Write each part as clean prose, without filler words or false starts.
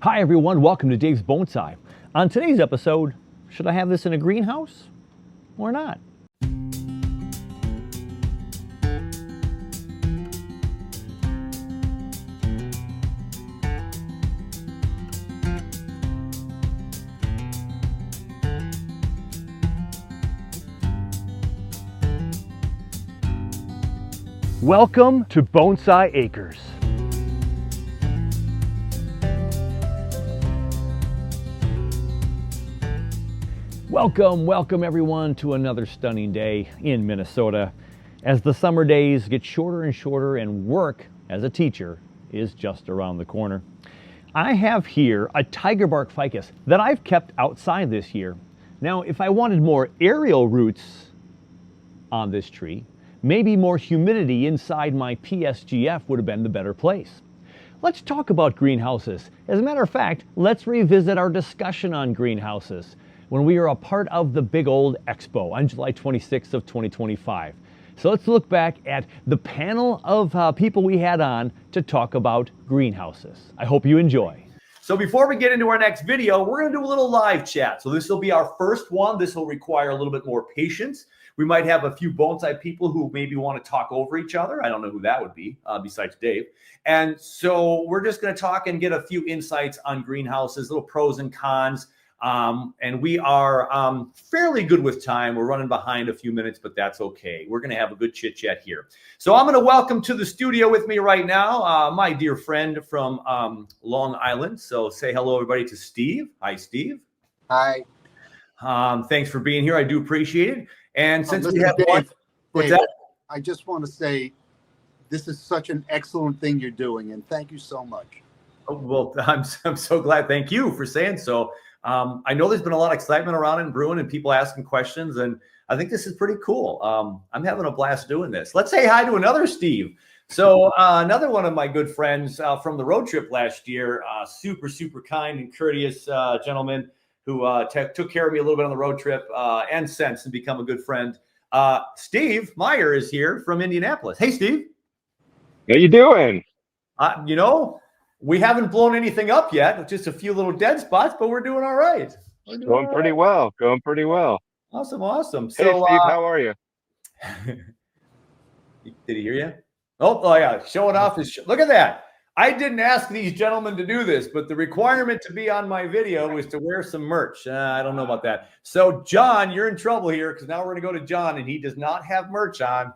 Hi everyone, welcome to Dave's Bonsai. On today's episode, should I have this in a greenhouse or not? Welcome to Bonsai Acres. Welcome everyone to another stunning day in Minnesota as the summer days get shorter and shorter and work as a teacher is just around the corner. I have here a tiger bark ficus that I've kept outside this year. Now, if I wanted more aerial roots on this tree, maybe more humidity inside my PSGF would have been the better place. Let's talk about greenhouses. As a matter of fact, let's revisit our discussion on greenhouses when we were a part of the big old expo on July 26th of 2025. So let's look back at the panel of people we had on to talk about greenhouses. I hope you enjoy. So before we get into our next video, we're going to do a little live chat. So this will be our first one. This will require a little bit more patience. We might have a few bonsai people who maybe want to talk over each other. I don't know who that would be besides Dave. And so we're just going to talk and get a few insights on greenhouses, little pros and cons. And we are fairly good with time. We're running behind a few minutes, but that's okay. We're going to have a good chit chat here. So I'm going to welcome to the studio with me right now, my dear friend from Long Island. So say hello, everybody, to Steve. Hi, Steve. Hi. Thanks for being here. I do appreciate it. And since we have Dave, what's that? I just want to say this is such an excellent thing you're doing, and thank you so much. Oh, well, I'm so glad. Thank you for saying so. I know there's been a lot of excitement around in brewing and people asking questions, and I think this is pretty cool. I'm having a blast doing this. Let's say hi to another Steve. So another one of my good friends from the road trip last year, super kind and courteous gentleman who took care of me a little bit on the road trip and since and become a good friend. Steve Meyer is here from Indianapolis. Hey, Steve. How you doing? We haven't blown anything up yet, just a few little dead spots, but we're doing all right. Going pretty well. Awesome. Hey, So, Steve, how are you? Did he hear you? Oh yeah, showing off his. Look at that. I didn't ask these gentlemen to do this, but the requirement to be on my video was to wear some merch. I don't know about that. So, John, you're in trouble here because now we're going to go to John, and he does not have merch on.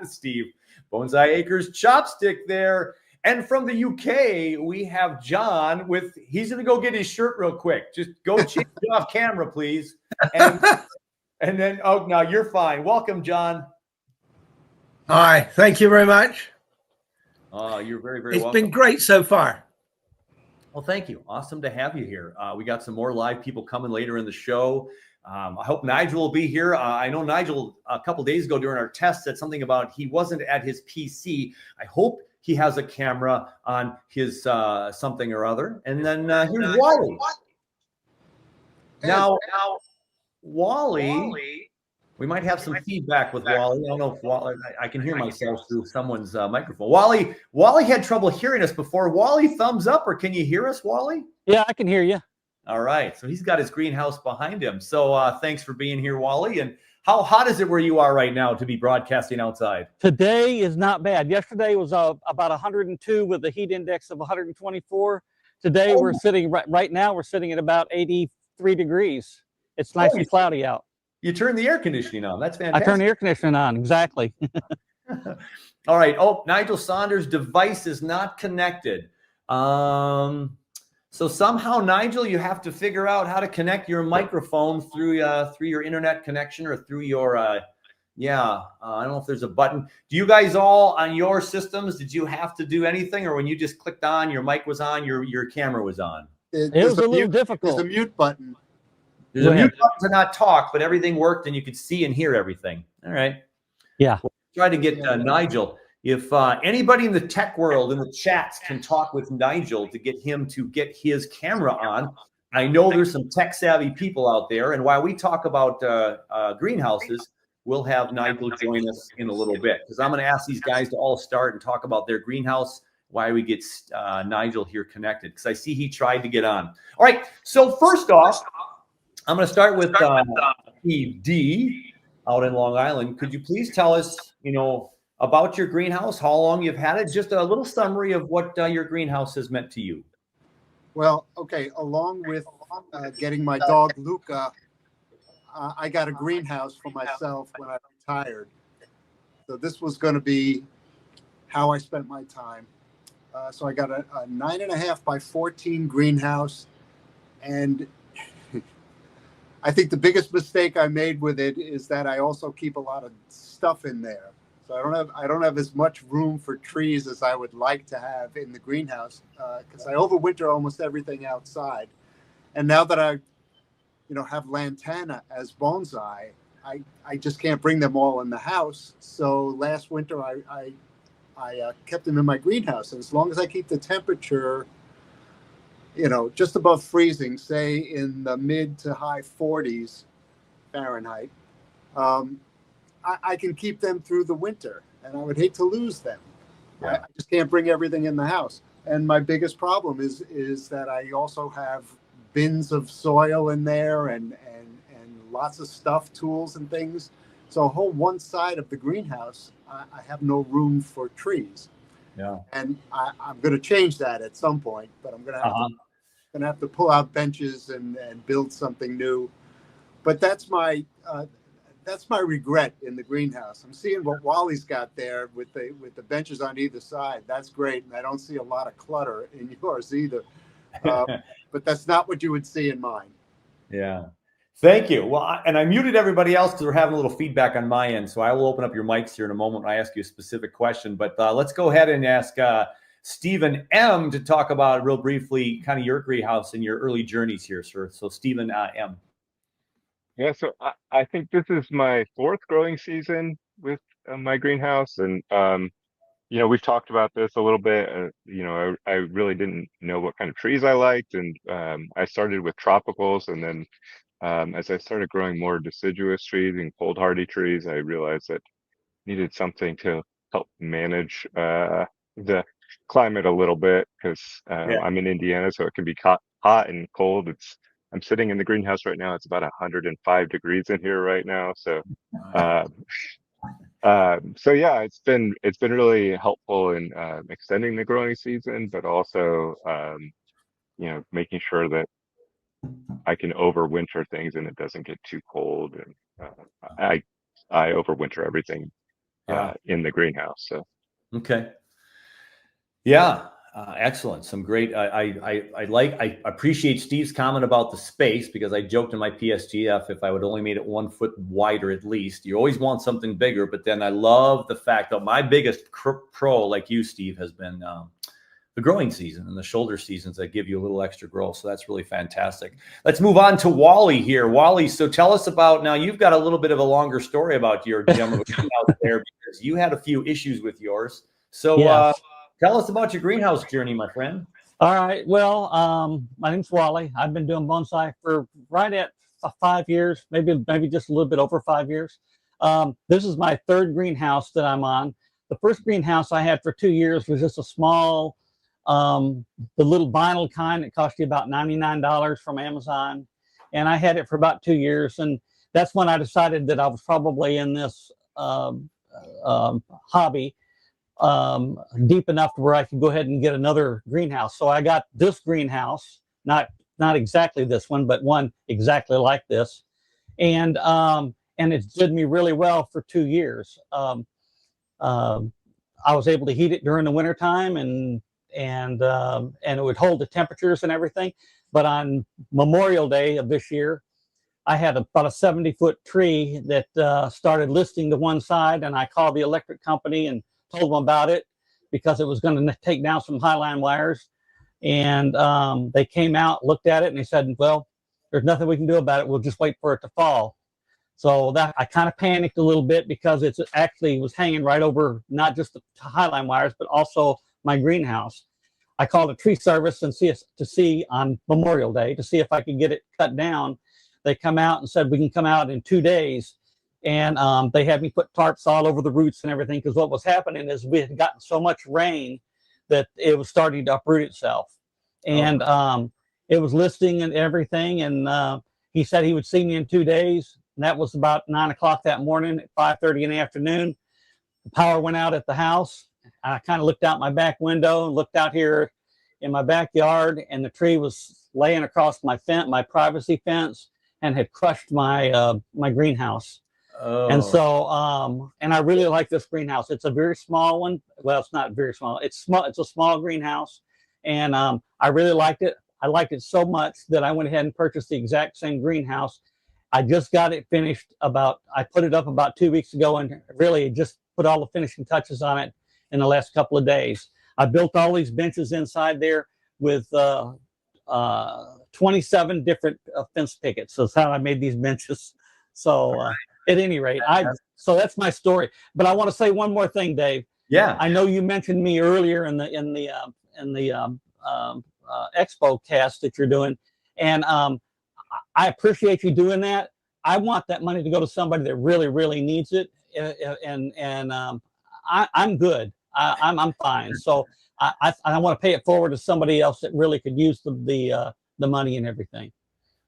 Steve, Bonsai Acres chopstick there. And from the UK, we have John he's going to go get his shirt real quick. Just go change it off camera, please. And then, no, you're fine. Welcome, John. Hi, thank you very much. You're very welcome. It's been great so far. Well, thank you. Awesome to have you here. We got some more live people coming later in the show. I hope Nigel will be here. I know Nigel, a couple days ago during our test, said something about he wasn't at his PC. I hope he has a camera on his something or other. And then here's Wally. Now, Wally, we might have some feedback with Wally. I don't know if Wally, I can hear myself through someone's microphone. Wally had trouble hearing us before. Wally, thumbs up, or can you hear us, Wally? Yeah, I can hear you. All right. So he's got his greenhouse behind him. So thanks for being here, Wally. And how hot is it where you are right now to be broadcasting outside? Today is not bad. Yesterday was about 102 with a heat index of 124. Today we're sitting right now. We're sitting at about 83 degrees. It's nice and cloudy out. You turn the air conditioning on. That's fantastic. I turn the air conditioning on. Exactly. All right. Oh, Nigel Saunders' device is not connected. So somehow, Nigel, you have to figure out how to connect your microphone through your internet connection or through your I don't know if there's a button. Do you guys all on your systems, did you have to do anything, or when you just clicked on, your mic was on, your camera was on? It was a little difficult. There's a mute button. There's a mute button to not talk, but everything worked and you could see and hear everything. All right. Yeah. We'll try to get Nigel. If anybody in the tech world in the chats can talk with Nigel to get him to get his camera on, I know there's some tech savvy people out there. And while we talk about greenhouses, we'll have Nigel join us in a little bit because I'm going to ask these guys to all start and talk about their greenhouse why we get Nigel here connected, because I see he tried to get on. All right. So first off, I'm going to start with ED out in Long Island. Could you please tell us, about your greenhouse, how long you've had it, just a little summary of what your greenhouse has meant to you? Well, okay, along with getting my dog Luca, I got a greenhouse for myself when I retired. So this was going to be how I spent my time. So I got a 9.5 by 14 greenhouse, and I think the biggest mistake I made with it is that I also keep a lot of stuff in there. So I don't have as much room for trees as I would like to have in the greenhouse, because I overwinter almost everything outside. And now that I, have lantana as bonsai, I just can't bring them all in the house. So last winter I kept them in my greenhouse, and as long as I keep the temperature, just above freezing, say in the mid to high 40s Fahrenheit, I can keep them through the winter, and I would hate to lose them. Yeah. I just can't bring everything in the house. And my biggest problem is that I also have bins of soil in there and lots of stuff, tools and things. So a whole one side of the greenhouse, I have no room for trees. Yeah. And I'm going to change that at some point, but I'm going to have to pull out benches and build something new. But that's my regret in the greenhouse. I'm seeing what Wally's got there with the benches on either side. That's great, and I don't see a lot of clutter in yours either. But that's not what you would see in mine. Yeah. Thank you. Well, and I muted everybody else because we're having a little feedback on my end. So I will open up your mics here in a moment when I ask you a specific question. But let's go ahead and ask Stephen M. to talk about real briefly kind of your greenhouse and your early journeys here, sir. So Stephen M. Yeah, so I think this is my fourth growing season with my greenhouse, and we've talked about this a little bit. I really didn't know what kind of trees I liked, and I started with tropicals, and then as I started growing more deciduous trees and cold hardy trees, I realized that I needed something to help manage the climate a little bit, because I'm in Indiana, so it can be hot and cold. I'm sitting in the greenhouse right now. It's about 105 degrees in here right now. So, so yeah, it's been really helpful in extending the growing season, but also, making sure that I can overwinter things and it doesn't get too cold. And I overwinter everything in the greenhouse. So. Okay. Yeah. Excellent. Some great. I appreciate Steve's comment about the space, because I joked in my PSGF if I would only made it 1 foot wider at least. You always want something bigger, but then I love the fact that my biggest pro, like you, Steve, has been the growing season and the shoulder seasons that give you a little extra growth. So that's really fantastic. Let's move on to Wally here. Wally, so tell us about, now you've got a little bit of a longer story about your gem of a greenhouse there, because you had a few issues with yours. So. Yes. Tell us about your greenhouse journey, my friend. All right. Well, my name's Wally. I've been doing bonsai for right at 5 years, maybe just a little bit over 5 years. This is my third greenhouse that I'm on. The first greenhouse I had for 2 years was just a small, the little vinyl kind that cost you about $99 from Amazon. And I had it for about 2 years. And that's when I decided that I was probably in this hobby deep enough to where I could go ahead and get another greenhouse. So I got this greenhouse, not exactly this one, but one exactly like this, and it did me really well for 2 years. I was able to heat it during the wintertime, and it would hold the temperatures and everything. But on Memorial Day of this year, I had about a 70-foot tree that started listing to one side, and I called the electric company and told them about it, because it was going to take down some highline wires. And they came out, looked at it, and they said, well, there's nothing we can do about it. We'll just wait for it to fall. So that I kind of panicked a little bit, because it actually was hanging right over not just the highline wires, but also my greenhouse. I called a tree service and see on Memorial Day to see if I could get it cut down. They come out and said, we can come out in 2 days. And they had me put tarps all over the roots and everything, because what was happening is we had gotten so much rain that it was starting to uproot itself. And it was listing and everything. And he said he would see me in 2 days. And that was about 9 o'clock that morning. At 5:30 in the afternoon, the power went out at the house. I kind of looked out my back window and looked out here in my backyard, and the tree was laying across my fence, my privacy fence, and had crushed my my greenhouse. Oh. And so, and I really like this greenhouse. It's a very small one. Well, it's not very small. It's small. It's a small greenhouse, and I really liked it. I liked it so much that I went ahead and purchased the exact same greenhouse. I just got it finished I put it up about 2 weeks ago, and really just put all the finishing touches on it in the last couple of days. I built all these benches inside there with 27 different fence pickets. So that's how I made these benches. So at any rate, so that's my story. But I want to say one more thing, Dave. Yeah. I know you mentioned me earlier in the expo cast that you're doing, and I appreciate you doing that. I want that money to go to somebody that really, really needs it, and I'm good. I'm fine. So I want to pay it forward to somebody else that really could use the money and everything.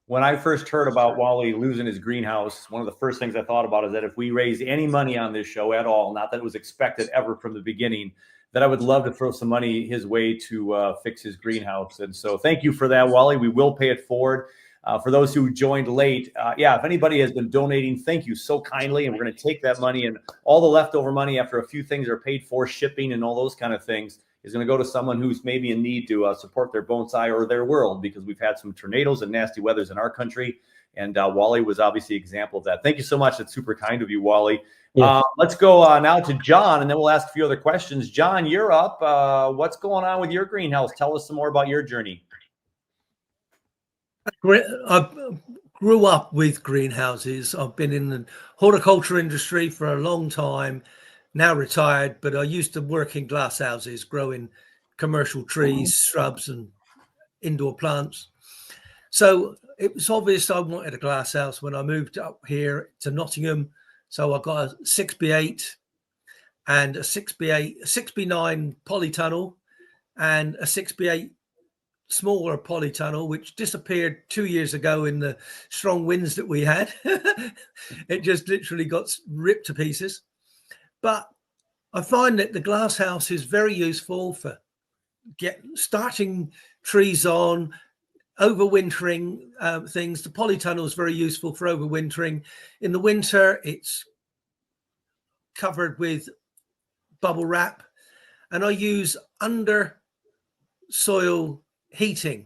When I first heard about Wally losing his greenhouse, one of the first things I thought about is that if we raised any money on this show at all, not that it was expected ever from the beginning, that I would love to throw some money his way to fix his greenhouse. And so thank you for that, Wally. We will pay it forward. For those who joined late, yeah, if anybody has been donating, thank you so kindly. And we're going to take that money, and all the leftover money after a few things are paid for, shipping and all those kind of things, is going to go to someone who's maybe in need to support their bonsai or their world, because we've had some tornadoes and nasty weathers in our country. And Wally was obviously an example of that. Thank you so much. That's super kind of you, Wally. Yeah. Let's go now to John, and then we'll ask a few other questions. John, you're up. What's going on with your greenhouse? Tell us some more about your journey. I grew up with greenhouses. I've been in the horticulture industry for a long time, now retired, but I used to work in glass houses, growing commercial trees, shrubs, and indoor plants. So it was obvious I wanted a glass house when I moved up here to Nottingham. So I got a 6x8 and a 6x9 polytunnel and a 6x8 smaller polytunnel, which disappeared 2 years ago in the strong winds that we had. It just literally got ripped to pieces. But I find that the glass house is very useful for starting trees on, overwintering things. The polytunnel is very useful for overwintering. In the winter, it's covered with bubble wrap, and I use under soil heating.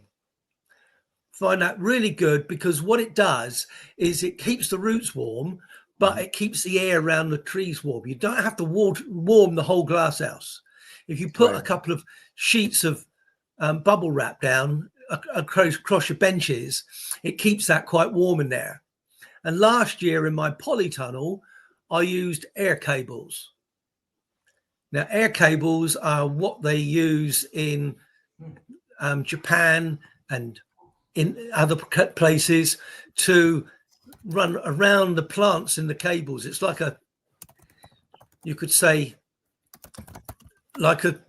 Find that really good, because what it does is it keeps the roots warm, but it keeps the air around the trees warm. You don't have to warm the whole glass house. If you put a couple of sheets of bubble wrap down across your benches, it keeps that quite warm in there. And last year in my polytunnel, I used air cables. Now, air cables are what they use in Japan and in other places to run around the plants in the cables. It's like you could say, like a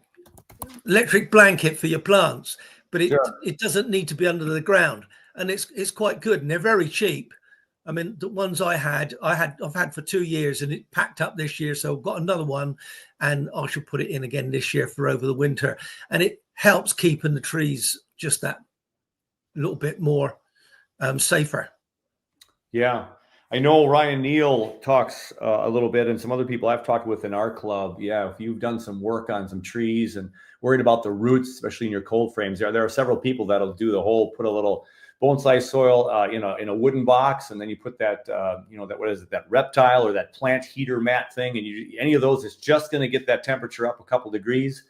electric blanket for your plants, but it doesn't need to be under the ground, and it's quite good, and they're very cheap. I mean, the ones I've had for 2 years, and it packed up this year, so I've got another one, and I should put it in again this year for over the winter, and it helps keeping the trees just that little bit more safer. Yeah, I know Ryan Neal talks a little bit, and some other people I've talked with in our club. Yeah, if you've done some work on some trees and worried about the roots, especially in your cold frames, there are several people that'll do the whole, put a little bonsai soil in a wooden box, and then you put that that reptile or that plant heater mat thing, and any of those is just going to get that temperature up a couple degrees.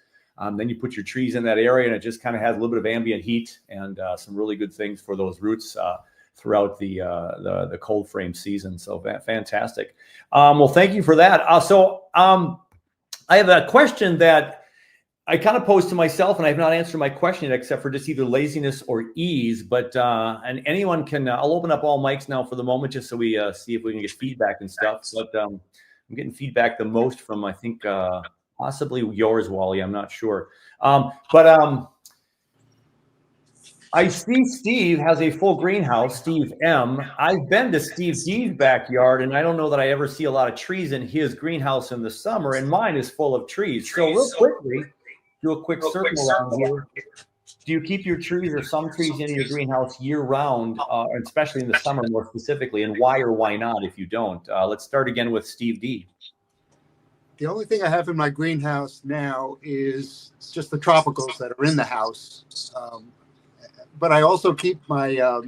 Then you put your trees in that area, and it just kind of has a little bit of ambient heat and some really good things for those roots throughout the cold frame season. So fantastic. Well, thank you for that. I have a question that I kind of posed to myself, and I have not answered my question yet, except for just either laziness or ease. But and anyone can. I'll open up all mics now for the moment, just so we see if we can get feedback and stuff. But I'm getting feedback the most from, I think, Possibly yours, Wally. I'm not sure. But I see Steve has a full greenhouse, Steve M. I've been to Steve D's backyard, and I don't know that I ever see a lot of trees in his greenhouse in the summer, and mine is full of trees. So real quickly, do a quick circle around here. Do you keep your trees or some trees in your greenhouse year round, especially in the summer more specifically, and why or why not if you don't? Let's start again with Steve D. The only thing I have in my greenhouse now is just the tropicals that are in the house. But I also keep my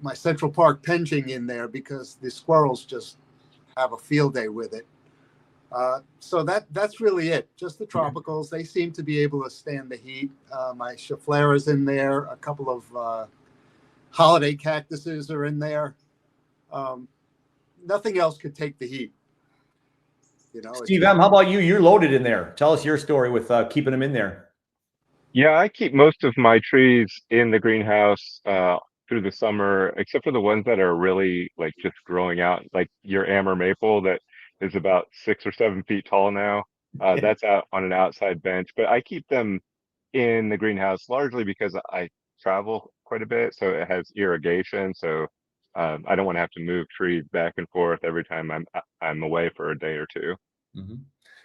my Central Park penching in there because the squirrels just have a field day with it. So that's really it. Just the tropicals. They seem to be able to stand the heat. My Schefflera's in there. A couple of holiday cactuses are in there. Nothing else could take the heat. You know, Steve M., how about you? You're loaded in there. Tell us your story with keeping them in there. Yeah, I keep most of my trees in the greenhouse through the summer, except for the ones that are really like just growing out, like your amber maple that is about 6 or 7 feet tall now. That's out on an outside bench, but I keep them in the greenhouse largely because I travel quite a bit, so it has irrigation. So I don't want to have to move trees back and forth every time I'm away for a day or two. Mm-hmm.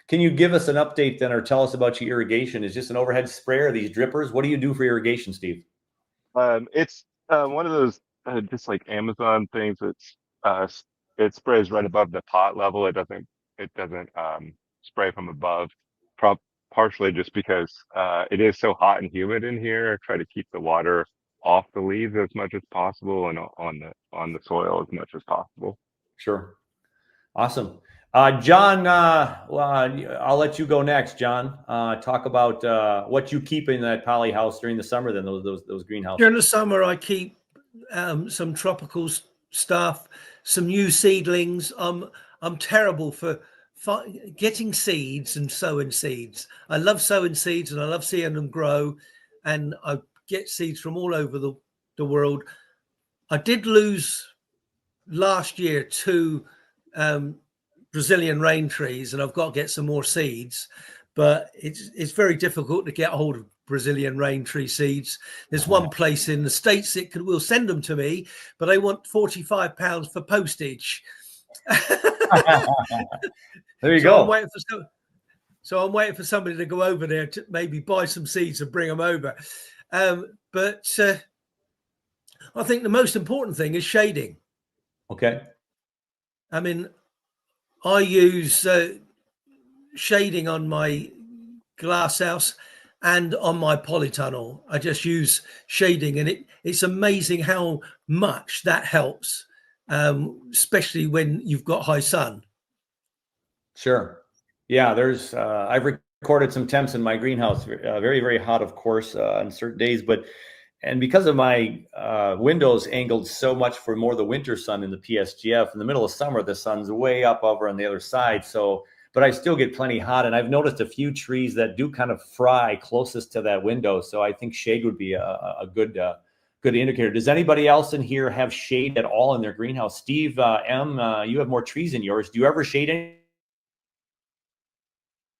Can you give us an update then, or tell us about your irrigation? Is this an overhead sprayer, these drippers? What do you do for irrigation, Steve? It's one of those just like Amazon things that's it sprays right above the pot level. It doesn't spray from above. Partially just because it is so hot and humid in here. I try to keep the water off the leaves as much as possible and on the soil as much as possible. Sure. Awesome. John, I'll let you go next, John. Talk about what you keep in that poly house during the summer, then those greenhouses. During the summer, I keep some tropical stuff, some new seedlings. I'm terrible for getting seeds and sowing seeds. I love sowing seeds and I love seeing them grow. And I get seeds from all over the world. I did lose last year 2 Brazilian rain trees, and I've got to get some more seeds, but it's very difficult to get hold of Brazilian rain tree seeds. There's one place in the States that will send them to me, but they want £45 for postage. There you go. I'm waiting for somebody to go over there to maybe buy some seeds and bring them over. But I think the most important thing is shading. Okay. I mean, I use shading on my glass house and on my polytunnel. I just use shading, and it's amazing how much that helps, especially when you've got high sun. Sure. Yeah, there's I've recorded some temps in my greenhouse, very, very hot, of course, on certain days, and because of my windows angled so much for more the winter sun in the PSGF, in the middle of summer, the sun's way up over on the other side. So, but I still get plenty hot. And I've noticed a few trees that do kind of fry closest to that window. So I think shade would be a good indicator. Does anybody else in here have shade at all in their greenhouse? Steve M., you have more trees in yours. Do you ever shade any?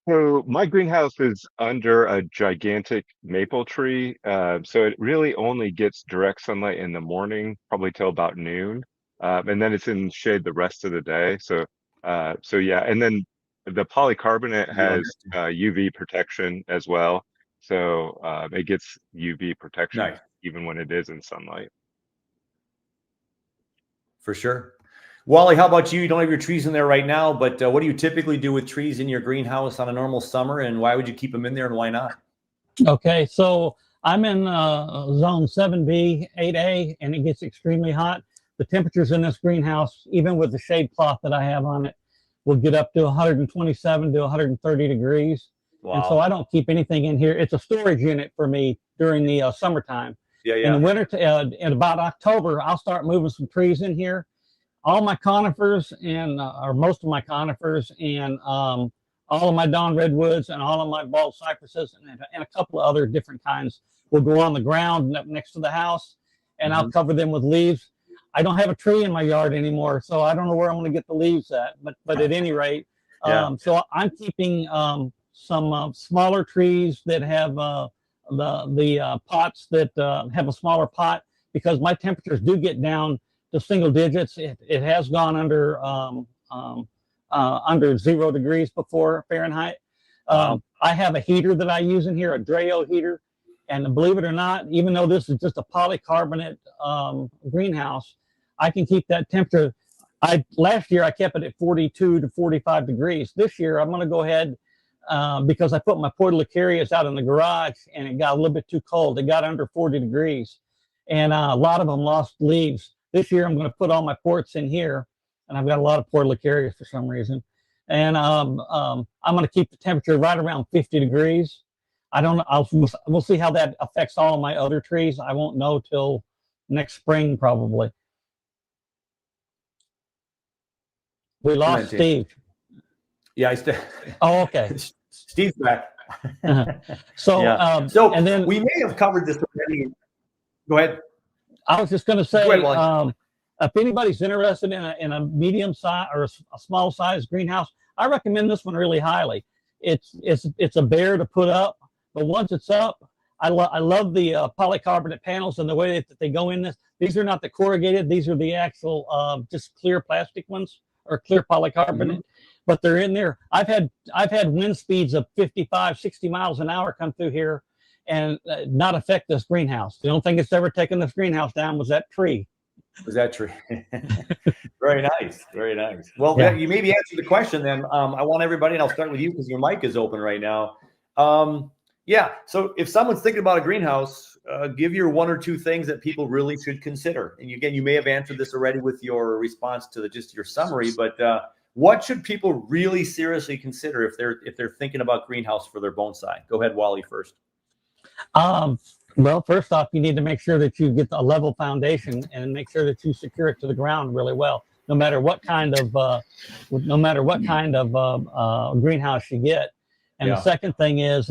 So my greenhouse is under a gigantic maple tree, so it really only gets direct sunlight in the morning, probably till about noon, and then it's in shade the rest of the day. So yeah, and then the polycarbonate has UV protection as well, so it gets UV protection Nice. even when it is in sunlight. For sure. Wally, how about you? You don't have your trees in there right now, but what do you typically do with trees in your greenhouse on a normal summer, and why would you keep them in there, and why not? Okay, so I'm in zone 7B, 8A, and it gets extremely hot. The temperatures in this greenhouse, even with the shade cloth that I have on it, will get up to 127 to 130 degrees. Wow. And so I don't keep anything in here. It's a storage unit for me during the summertime. Yeah. In the winter, in about October, I'll start moving some trees in here. All my conifers or most of my conifers and all of my dawn redwoods and all of my bald cypresses and a couple of other different kinds will go on the ground next to the house, and I'll cover them with leaves. I don't have a tree in my yard anymore, so I don't know where I'm going to get the leaves at. But at any rate, Yeah. So I'm keeping some smaller trees that have the pots that have a smaller pot, because my temperatures do get down to single digits. It has gone under 0 degrees before Fahrenheit. Wow. I have a heater that I use in here, a Dreo heater. And believe it or not, even though this is just a polycarbonate greenhouse, I can keep that temperature. Last year I kept it at 42 to 45 degrees. This year I'm going to go ahead because I put my portulacarias out in the garage and it got a little bit too cold. It got under 40 degrees, and a lot of them lost leaves. This year I'm going to put all my ports in here, and I've got a lot of portulacarias for some reason. And I'm going to keep the temperature right around 50 degrees. I don't know. We'll see how that affects all of my other trees. I won't know till next spring probably. We lost Steve. Yeah, Oh, okay. Steve's back. So, yeah. So and then we may have covered this already. Go ahead. I was just going to say, Go ahead, if anybody's interested in a medium size or a small size greenhouse, I recommend this one really highly. It's a bear to put up, but once it's up, I love the polycarbonate panels and the way that they go in this. These are not the corrugated; these are the actual just clear plastic ones, or clear polycarbonate. But they're in there. I've had wind speeds of 55, 60 miles an hour come through here and not affect this greenhouse. The only thing that's ever taken this greenhouse down was that tree. Was that tree? Very nice. Very nice. Well, Yeah. you maybe answered the question then. I want everybody, and I'll start with you because your mic is open right now. Yeah. So if someone's thinking about a greenhouse, give your 1 or 2 things that people really should consider. And again, you may have answered this already with your response to just your summary, but what should people really seriously consider if they're thinking about greenhouse for their bonsai? Go ahead, Wally, first. Well, first off, you need to make sure that you get a level foundation and make sure that you secure it to the ground really well, no matter what kind of greenhouse you get. And the second thing is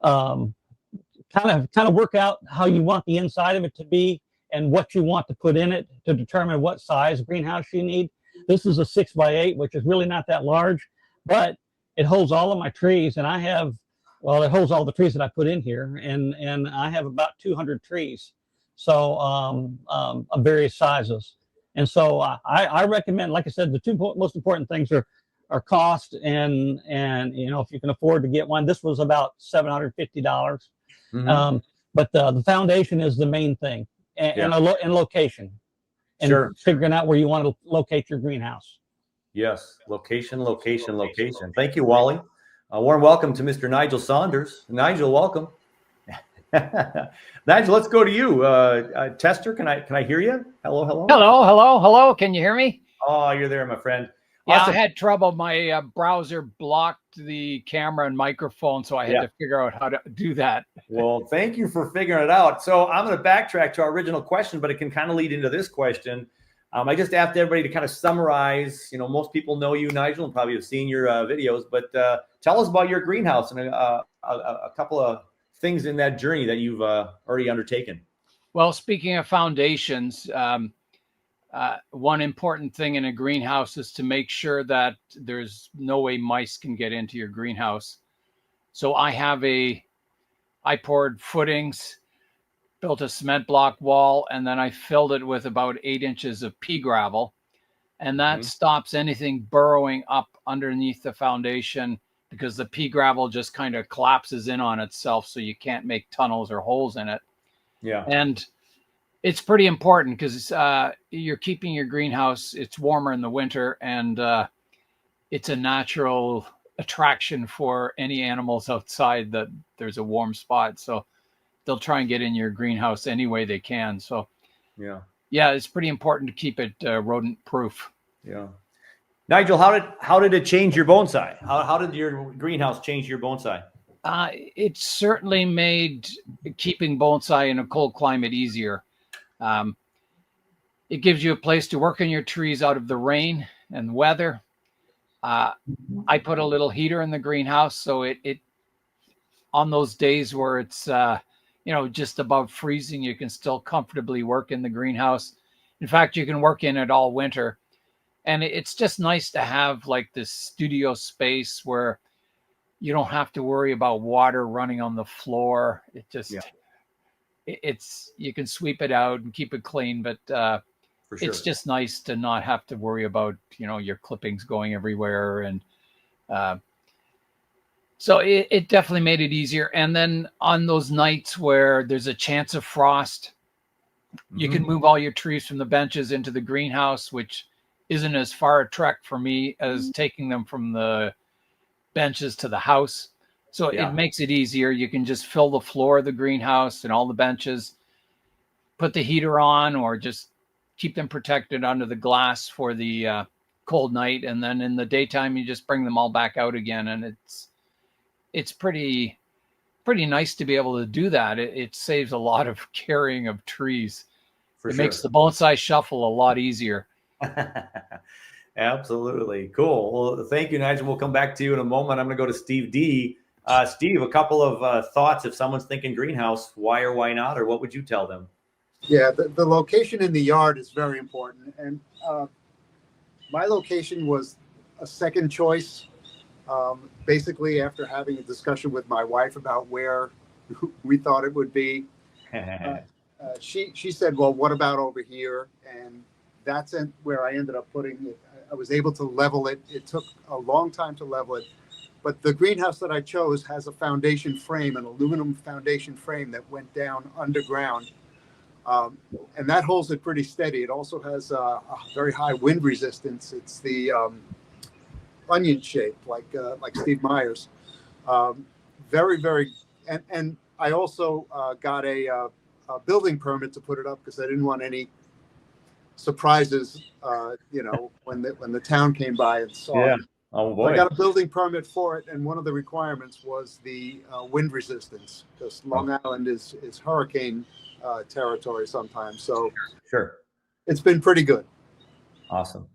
kind of work out how you want the inside of it to be and what you want to put in it to determine what size greenhouse you need. This is a 6x8, which is really not that large, but it holds all of my trees, and it holds all the trees that I put in here, and I have about 200 trees, so of various sizes. And so I recommend, like I said, the 2 most important things are cost and if you can afford to get one. This was about $750. But the foundation is the main thing, and location. And figuring out where you want to locate your greenhouse. Yes, location. Thank you, Wally. Warm welcome to Mr. Nigel Saunders. Nigel, welcome. Nigel, let's go to you. Tester, can I hear you? Hello. Can you hear me? Oh, you're there, my friend. Yeah, Awesome. I had trouble. My browser blocked the camera and microphone, so I had to figure out how to do that. Well, thank you for figuring it out. So I'm going to backtrack to our original question, but it can kind of lead into this question. I just asked everybody to kind of summarize. Most people know you, Nigel, and probably have seen your videos, but tell us about your greenhouse and a couple of things in that journey that you've already undertaken. Well, speaking of foundations, one important thing in a greenhouse is to make sure that there's no way mice can get into your greenhouse. So I poured footings, built a cement block wall, and then I filled it with about 8 inches of pea gravel. And that stops anything burrowing up underneath the foundation, because the pea gravel just kind of collapses in on itself, so you can't make tunnels or holes in it. Yeah. And it's pretty important because you're keeping your greenhouse, it's warmer in the winter, and it's a natural attraction for any animals outside that there's a warm spot. So they'll try and get in your greenhouse any way they can. So yeah, it's pretty important to keep it rodent proof. Yeah. Nigel, how did it change your bonsai? How did your greenhouse change your bonsai? It certainly made keeping bonsai in a cold climate easier. It gives you a place to work on your trees out of the rain and weather. I put a little heater in the greenhouse, so it on those days where it's just above freezing, you can still comfortably work in the greenhouse. In fact, you can work in it all winter. And it's just nice to have like this studio space where you don't have to worry about water running on the floor. It just, Yeah. it's, you can sweep it out and keep it clean, but For sure. it's just nice to not have to worry about, you know, your clippings going everywhere. And so it definitely made it easier. And then on those nights where there's a chance of frost, you can move all your trees from the benches into the greenhouse, which isn't as far a trek for me as taking them from the benches to the house. So Yeah. it makes it easier. You can just fill the floor of the greenhouse and all the benches, put the heater on, or just keep them protected under the glass for the cold night. And then in the daytime, you just bring them all back out again. And it's pretty nice to be able to do that. It saves a lot of carrying of trees. For it sure. makes the bonsai shuffle a lot easier. Absolutely. Cool. Well, thank you, Nigel. We'll come back to you in a moment. I'm going to go to Steve D. Steve, a couple of thoughts. If someone's thinking greenhouse, why or why not, or what would you tell them? Yeah, the location in the yard is very important. And my location was a second choice. Basically, after having a discussion with my wife about where we thought it would be, she said, well, what about over here? And that's where I ended up putting it. I was able to level it. It took a long time to level it. But the greenhouse that I chose has a foundation frame, an aluminum foundation frame that went down underground. And that holds it pretty steady. It also has a very high wind resistance. It's the onion shape, like Steve Meyer's. Very, very, and I also got a building permit to put it up because I didn't want any surprises, when the town came by and saw it. Oh boy. I got a building permit for it, and one of the requirements was the wind resistance, because Long Island is hurricane territory sometimes. So sure, it's been pretty good. Awesome.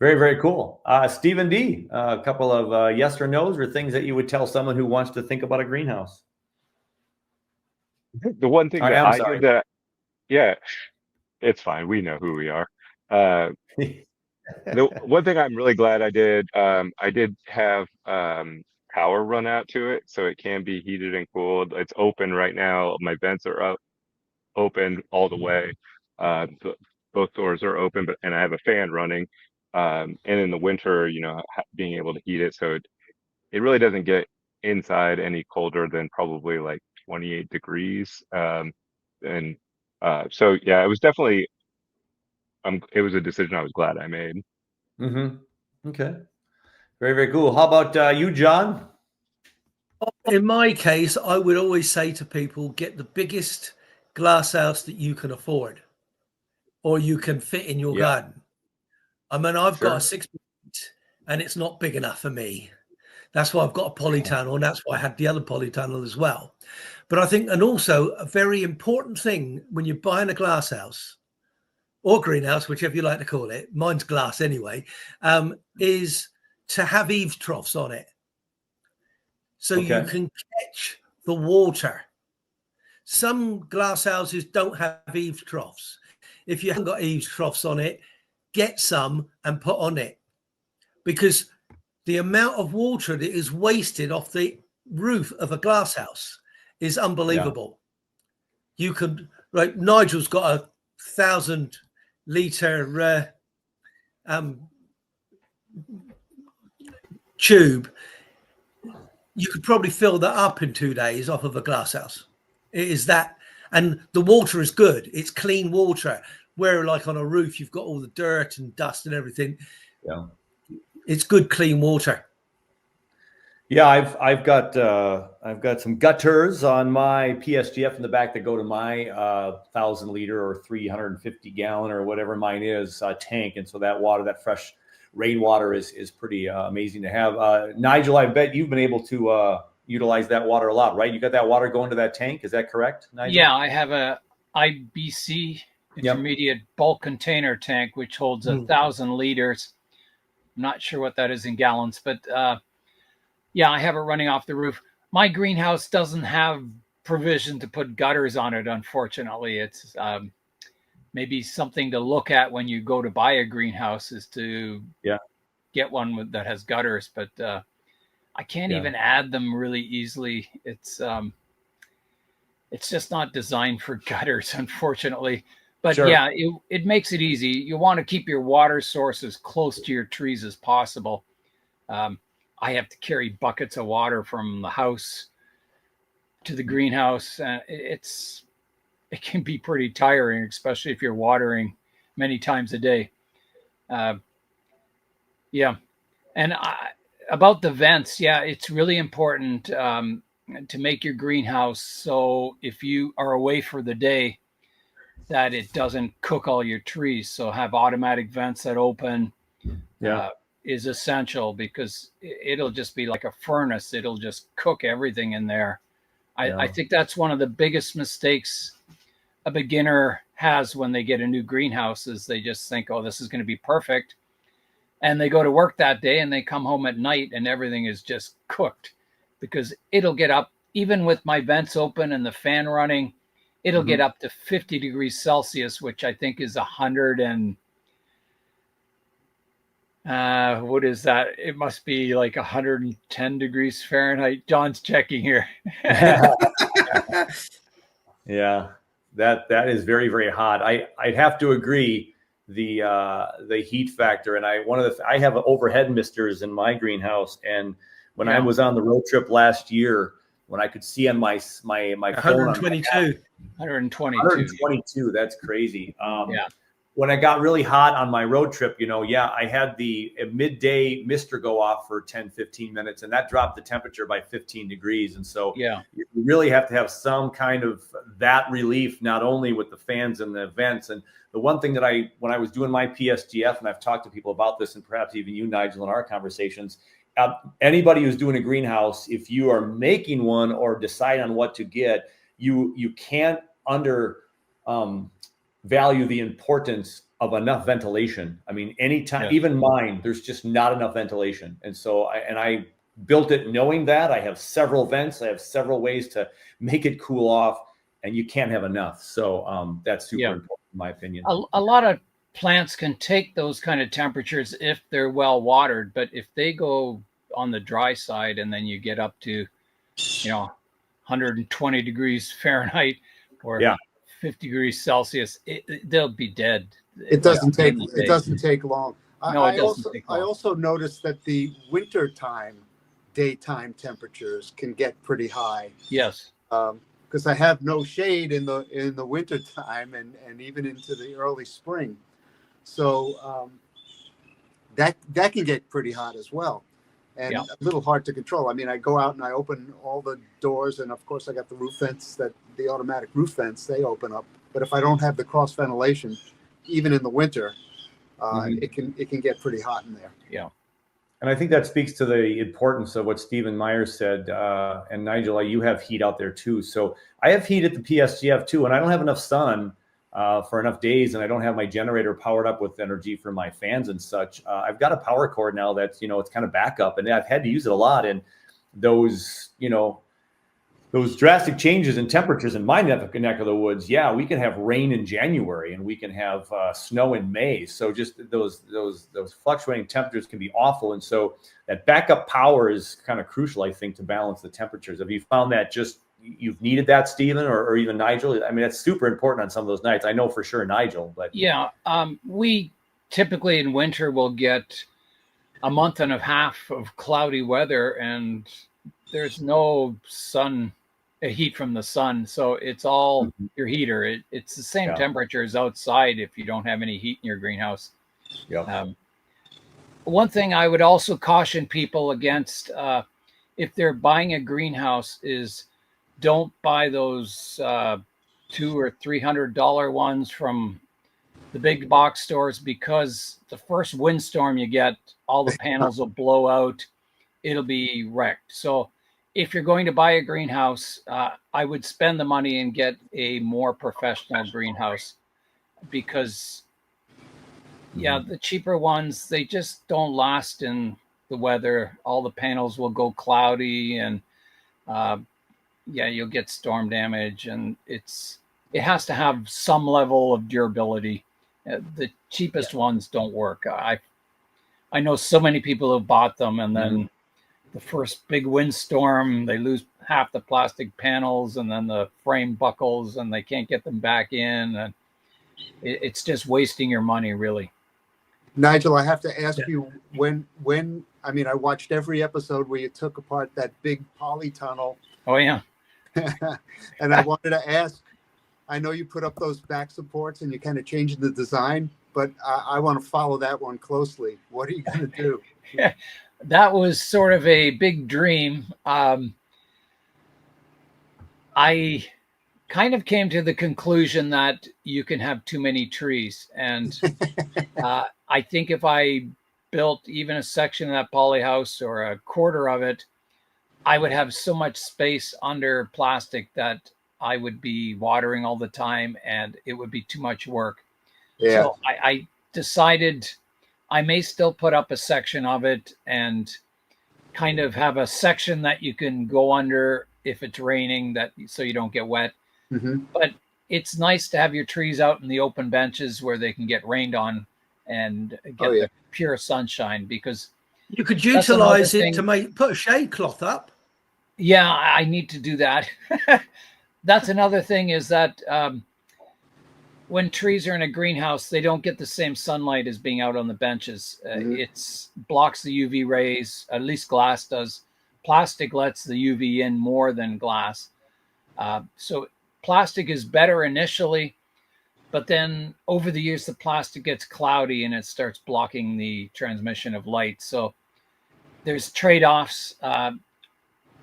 Very, very cool. Stephen D, a couple of yes or no's or things that you would tell someone who wants to think about a greenhouse. The one thing that I sorry. did that, yeah, it's fine. We know who we are. The one thing I'm really glad I did have power run out to it, so it can be heated and cooled. It's open right now. My vents are up, open all the way. Both doors are open, and I have a fan running. And in the winter, being able to heat it, so it really doesn't get inside any colder than probably like 28 degrees. And so yeah, it was definitely it was a decision I was glad I made. Okay. Very, very cool. How about you, John? In my case, I would always say to people, get the biggest glass house that you can afford or you can fit in your garden. I mean, I've got a 6 feet and it's not big enough for me. That's why I've got a polytunnel, and that's why I had the other polytunnel as well. But I think, and also a very important thing when you're buying a glass house or greenhouse, whichever you like to call it, mine's glass anyway, is to have eaves troughs on it. So you can catch the water. Some glass houses don't have eaves troughs. If you haven't got eaves troughs on it, get some and put on it, because the amount of water that is wasted off the roof of a glass house is unbelievable. You could, like Nigel's got a 1,000-liter tube. You could probably fill that up in 2 days off of a glass house. It is that, and the water is good. It's clean water. Where like on a roof, you've got all the dirt and dust and everything. Yeah, it's good, clean water. Yeah, I've got some gutters on my PSGF in the back that go to my 1,000-liter or 350-gallon or whatever mine is tank, and so that water, that fresh rainwater, is pretty amazing to have. Nigel, I bet you've been able to utilize that water a lot, right? You got that water going to that tank, is that correct, Nigel? Yeah, I have a IBC intermediate bulk container tank which holds 1,000 liters. I'm not sure what that is in gallons, but yeah, I have it running off the roof. My greenhouse doesn't have provision to put gutters on it, unfortunately. It's maybe something to look at when you go to buy a greenhouse is to get one that has gutters, but I can't even add them really easily. It's just not designed for gutters, unfortunately. But yeah, it makes it easy. You want to keep your water source as close to your trees as possible. I have to carry buckets of water from the house to the greenhouse. It can be pretty tiring, especially if you're watering many times a day. Yeah. And about the vents, it's really important to make your greenhouse so if you are away for the day, that it doesn't cook all your trees. So have automatic vents that open is essential, because it'll just be like a furnace. It'll just cook everything in there. I think that's one of the biggest mistakes a beginner has when they get a new greenhouse, is they just think, oh, this is going to be perfect. And they go to work that day and they come home at night and everything is just cooked, because it'll get up, even with my vents open and the fan running, it'll get up to 50 degrees Celsius, which I think is 100 and what is that? It must be like 110 degrees Fahrenheit. John's checking here. Yeah, that is very, very hot. I'd have to agree. The heat factor, and I have overhead misters in my greenhouse, and when I was on the road trip last year, when I could see on my phone 122. 122, that's crazy. When I got really hot on my road trip, I had the midday mister go off for 10-15 minutes, and that dropped the temperature by 15 degrees. And so you really have to have some kind of that relief, not only with the fans and the vents. And the one thing that when I was doing my PSGF, and I've talked to people about this, and perhaps even you, Nigel, in our conversations, anybody who's doing a greenhouse, if you are making one or decide on what to get, you can't value the importance of enough ventilation. I mean, anytime, even mine, there's just not enough ventilation. And so I built it knowing that I have several vents, I have several ways to make it cool off, and you can't have enough. So that's super important, in my opinion. A lot of plants can take those kind of temperatures if they're well watered, but if they go on the dry side and then you get up to, 120 degrees Fahrenheit or 50 degrees Celsius, they'll be dead. It doesn't take long. No, it doesn't take long. I also noticed that the wintertime daytime temperatures can get pretty high. Yes. Because I have no shade in the wintertime and even into the early spring. So that can get pretty hot as well. And a little hard to control. I mean, I go out and I open all the doors, and of course I got the roof vents, the automatic roof vents, they open up. But if I don't have the cross ventilation, even in the winter, it can get pretty hot in there. Yeah. And I think that speaks to the importance of what Stephen Myers said. And Nigel, you have heat out there too. So I have heat at the PSGF too, and I don't have enough sun for enough days, and I don't have my generator powered up with energy for my fans and such. I've got a power cord now that's, it's kind of backup, and I've had to use it a lot. And those drastic changes in temperatures in my neck of the woods, we can have rain in January and we can have snow in May. So just those fluctuating temperatures can be awful. And so that backup power is kind of crucial, I think, to balance the temperatures. Have you found that you've needed that, Stephen, or even Nigel? I mean, that's super important on some of those nights. I know for sure Nigel, but we typically in winter will get a month and a half of cloudy weather, and there's no heat from the sun, so it's all your heater. It's the same temperature as outside if you don't have any heat in your greenhouse. One thing I would also caution people against if they're buying a greenhouse is don't buy those $200 or $300 ones from the big box stores, because the first windstorm you get, all the panels will blow out. It'll be wrecked. So if you're going to buy a greenhouse, I would spend the money and get a more professional greenhouse, because the cheaper ones, they just don't last in the weather. All the panels will go cloudy, and you'll get storm damage, and it has to have some level of durability. The cheapest ones don't work. I know so many people who bought them, and then the first big windstorm, they lose half the plastic panels, and then the frame buckles, and they can't get them back in. And it's just wasting your money, really. Nigel, I have to ask you when I mean, I watched every episode where you took apart that big polytunnel. Oh yeah. And I wanted to ask, I know you put up those back supports and you kind of changed the design, but I want to follow that one closely. What are you going to do? That was sort of a big dream. I kind of came to the conclusion that you can have too many trees. And I think if I built even a section of that poly house or a quarter of it, I would have so much space under plastic that I would be watering all the time and it would be too much work. Yeah. So I decided I may still put up a section of it and kind of have a section that you can go under if it's raining, that so you don't get wet. But it's nice to have your trees out in the open benches where they can get rained on and get the pure sunshine, because you could utilize it to put a shade cloth up. Yeah, I need to do that. That's another thing, is that when trees are in a greenhouse, they don't get the same sunlight as being out on the benches. It blocks the UV rays, at least glass does. Plastic lets the UV in more than glass. So plastic is better initially, but then over the years, the plastic gets cloudy and it starts blocking the transmission of light. So there's trade-offs.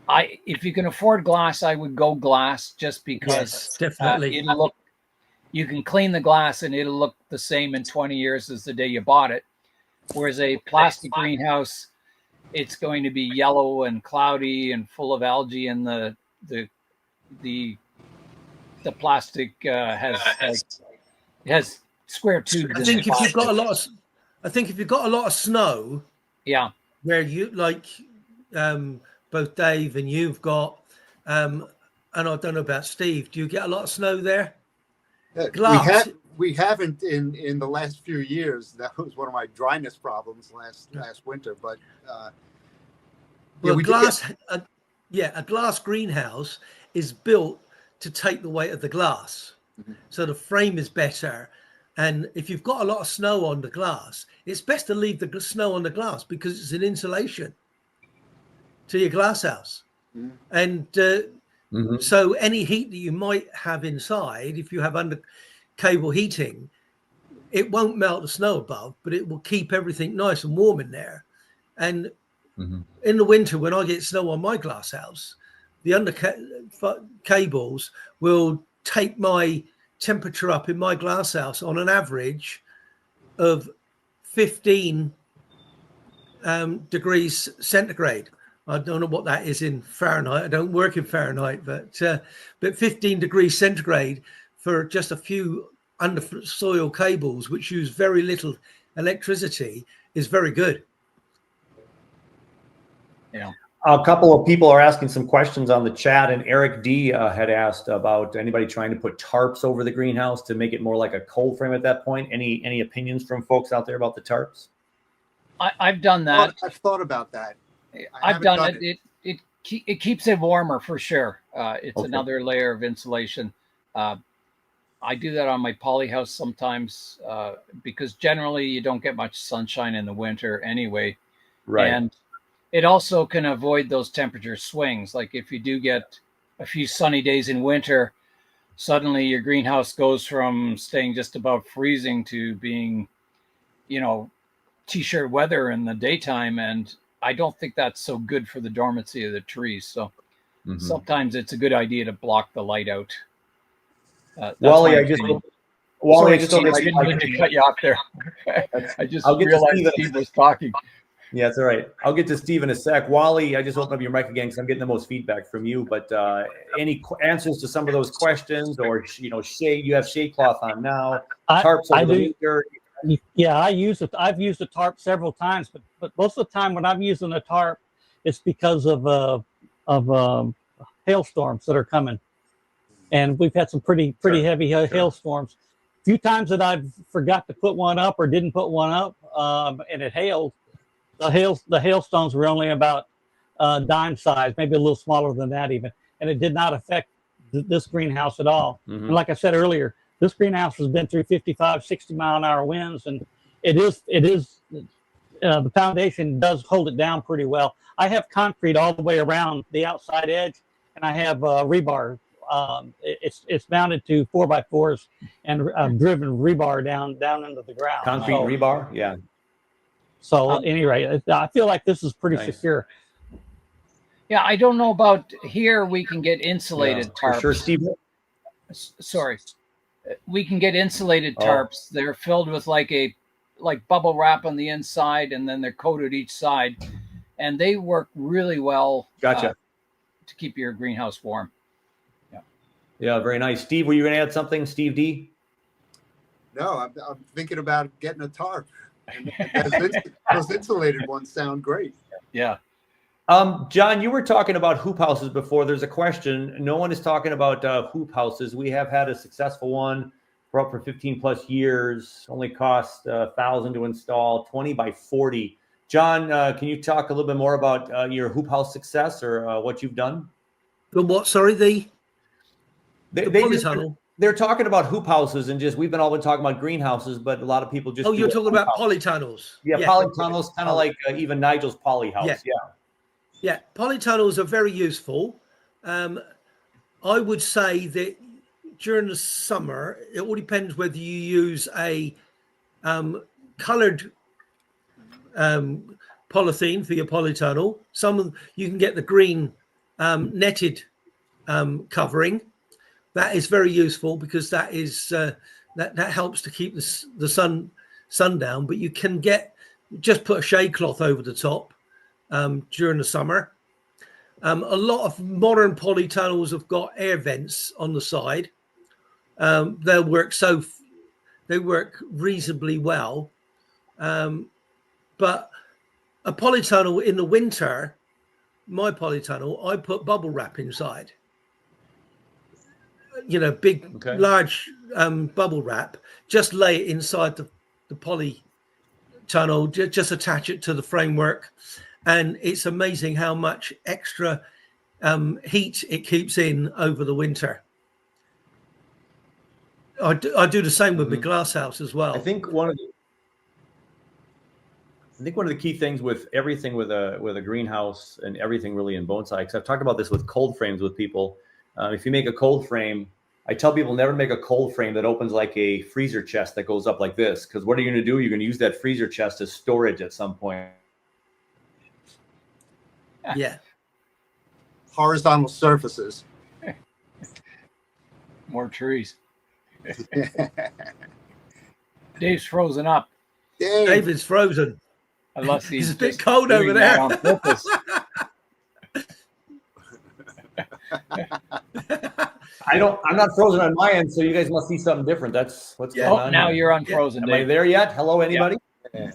If you can afford glass, I would go glass, just because definitely. You can clean the glass and it'll look the same in 20 years as the day you bought it. Whereas a plastic greenhouse, it's going to be yellow and cloudy and full of algae, and the plastic has square tubes. I think if you've got a lot of snow, where you like both Dave and you've got, and I don't know about Steve, do you get a lot of snow there? We haven't in the last few years. That was one of my dryness problems last winter. But a glass greenhouse is built to take the weight of the glass, so the frame is better. And if you've got a lot of snow on the glass, it's best to leave the snow on the glass because it's an insulation to your glass house. And so any heat that you might have inside, if you have under cable heating, it won't melt the snow above, but it will keep everything nice and warm in there. And in the winter, when I get snow on my glass house, the under cables will take my temperature up in my glass house on an average of 15 degrees centigrade. I don't know what that is in Fahrenheit. I don't work in Fahrenheit, but 15 degrees centigrade for just a few under soil cables, which use very little electricity, is very good. Yeah. A couple of people are asking some questions on the chat, and Eric D had asked about anybody trying to put tarps over the greenhouse to make it more like a cold frame at that point. Any opinions from folks out there about the tarps? I've done that. I've thought about that. I've done it. It keeps it warmer for sure. It's another layer of insulation. I do that on my poly house sometimes because generally you don't get much sunshine in the winter anyway. Right. And it also can avoid those temperature swings. Like if you do get a few sunny days in winter, suddenly your greenhouse goes from staying just above freezing to being, t-shirt weather in the daytime. And I don't think that's so good for the dormancy of the trees. So sometimes it's a good idea to block the light out. Wally, I just didn't mean to cut you off there. I just realized Steve was talking. Yeah, that's all right. I'll get to Steve in a sec. Wally, I just opened up your mic again because I'm getting the most feedback from you. But any answers to some of those questions, or shade? You have shade cloth on now. Tarps over the winter. Yeah, I've used a tarp several times, but most of the time when I'm using a tarp, it's because of hailstorms that are coming. and we've had some pretty Sure, heavy hailstorms. A few times that I've forgot to put one up or didn't put one up, and it hailed. The hailstones were only about dime size, maybe a little smaller than that even, and it did not affect this greenhouse at all. Mhm. And like I said earlier, this greenhouse has been through 55, 60-mile-an-hour winds, and it is the foundation does hold it down pretty well. I have concrete all the way around the outside edge, and I have rebar. It's mounted to 4x4s and driven rebar down into the ground. Concrete rebar, yeah. So anyway, I feel like this is pretty Nice. secure. Yeah, I don't know about here. We can get insulated For tarps. sure, Steve. Sorry, we can get insulated Oh. tarps. They're filled with like bubble wrap on the inside, and then they're coated each side, and they work really well. Gotcha. To keep your greenhouse warm. Yeah, very nice. Steve, were you going to add something? Steve D? No, I'm thinking about getting a tarp. And those insulated ones sound great. Yeah. John, you were talking about hoop houses before. There's a question. No one is talking about hoop houses. We have had a successful one for 15 plus years. Only cost $1,000 to install, 20 by 40. John, can you talk a little bit more about your hoop house success or what you've done? The what? Sorry, the polytunnel. They're talking about hoop houses and just we've all been talking about greenhouses, but a lot of people just. Oh, you're talking about polytunnels. Yeah, polytunnels, kind of like even Nigel's poly house. Yeah, polytunnels are very useful. I would say that during the summer, it all depends whether you use a colored polythene for your polytunnel. You can get the green netted covering. That is very useful because that is that helps to keep the sun down. But you can just put a shade cloth over the top during the summer. A lot of modern polytunnels have got air vents on the side. They work reasonably well. But a polytunnel in the winter, my polytunnel, I put bubble wrap inside. Big, large bubble wrap. Just lay it inside the poly tunnel. Just attach it to the framework, and it's amazing how much extra heat it keeps in over the winter. I do the same with my glass house as well. I think one of the key things with everything with a greenhouse and everything really in bonsai, because I've talked about this with cold frames with people. If you make a cold frame, I tell people never make a cold frame that opens like a freezer chest that goes up like this. Because what are you going to do? You're going to use that freezer chest as storage at some point. Yeah. Horizontal surfaces. More trees. Dave's frozen up. David's frozen. Unless he's a bit cold over there. On purpose. I'm not frozen on my end, so you guys must see something different. That's what's going on. Now here. you're unfrozen. Am I there yet? Hello, anybody? Yeah.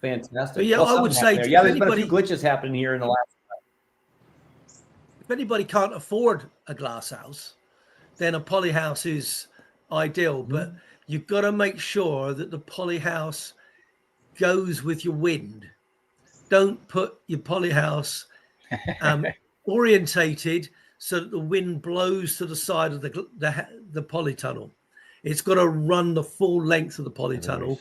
Fantastic. But yeah, I would say there's been a few glitches happening here in the last. If anybody can't afford a glass house, then a poly house is ideal. But you've got to make sure that the poly house goes with your wind. Don't put your poly house orientated so that the wind blows to the side of the polytunnel. It's got to run the full length of the polytunnel,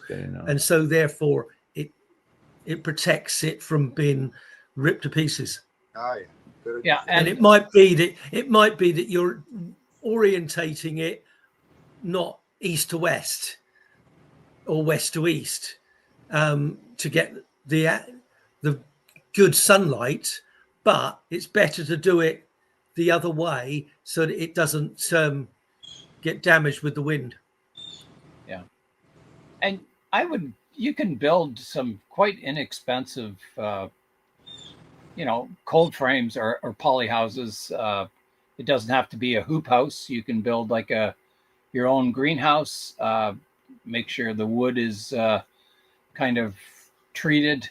and so therefore it protects it from being ripped to pieces. Oh, yeah. Good. Yeah, and it might be that you're orientating it not east to west or west to east to get the good sunlight, but it's better to do it the other way so that it doesn't get damaged with the wind. Yeah, and you can build some quite inexpensive, cold frames or poly houses. It doesn't have to be a hoop house. You can build like your own greenhouse. Make sure the wood is kind of treated,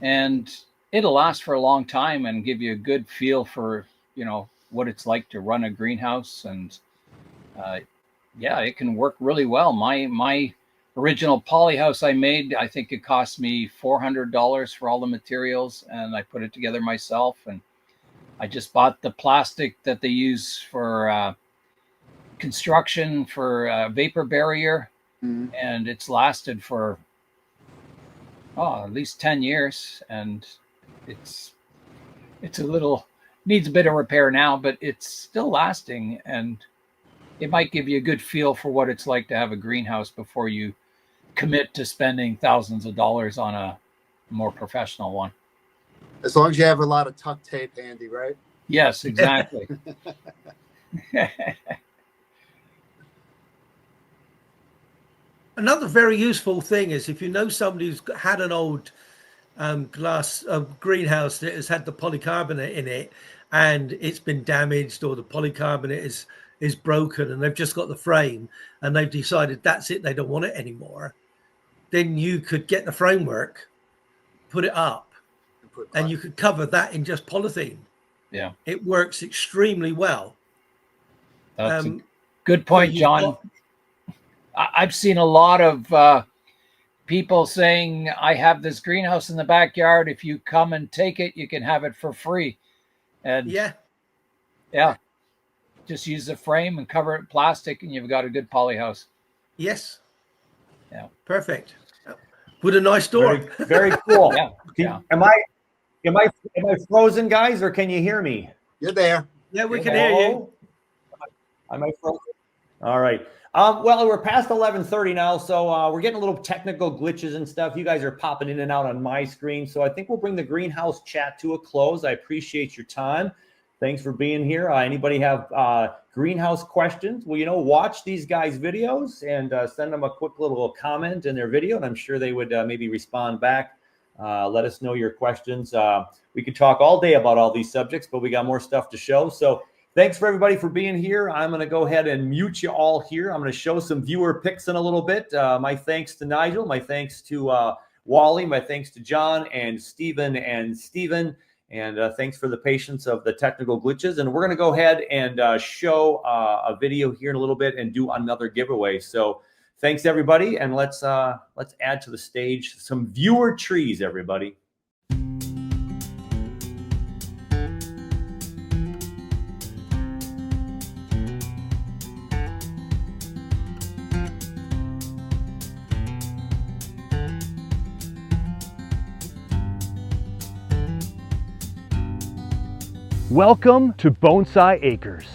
and it'll last for a long time and give you a good feel for what it's like to run a greenhouse, and yeah, it can work really well. My original poly house I made, I think it cost me $400 for all the materials, and I put it together myself. And I just bought the plastic that they use for construction for vapor barrier, and it's lasted for at least 10 years, and it's a little, needs a bit of repair now, but it's still lasting, and it might give you a good feel for what it's like to have a greenhouse before you commit to spending thousands of dollars on a more professional one. As long as you have a lot of tuck tape handy, right? Yes, exactly. Another very useful thing is if you know somebody who's had an old glass greenhouse that has had the polycarbonate in it and it's been damaged, or the polycarbonate is broken and they've just got the frame and they've decided that's it, they don't want it anymore, then you could get the framework, put it up, and you could cover that in just polythene. Yeah, it works extremely well. That's a good point, John. I've seen a lot of people saying, I have this greenhouse in the backyard. If you come and take it, you can have it for free. And yeah, just use the frame and cover it in plastic, and you've got a good poly house. Yes. Yeah. Perfect. With a nice door. Very cool. Yeah. Am I frozen, guys, or can you hear me? You're there. Yeah, we can hear you. Am I frozen? All right. Well, we're past 11:30 now, so we're getting a little technical glitches and stuff. You guys are popping in and out on my screen, so I think we'll bring the greenhouse chat to a close. I appreciate your time. Thanks for being here. Anybody have greenhouse questions? Well, watch these guys' videos and send them a quick little comment in their video, and I'm sure they would maybe respond back. Let us know your questions. We could talk all day about all these subjects, but we got more stuff to show. So thanks for everybody for being here. I'm going to go ahead and mute you all here. I'm going to show some viewer picks in a little bit. My thanks to Nigel. My thanks to Wally. My thanks to John and Stephen and Stephen. And thanks for the patience of the technical glitches. And we're going to go ahead and show a video here in a little bit and do another giveaway. So thanks, everybody. And let's add to the stage some viewer trees, everybody. Welcome to Bonsai Acres.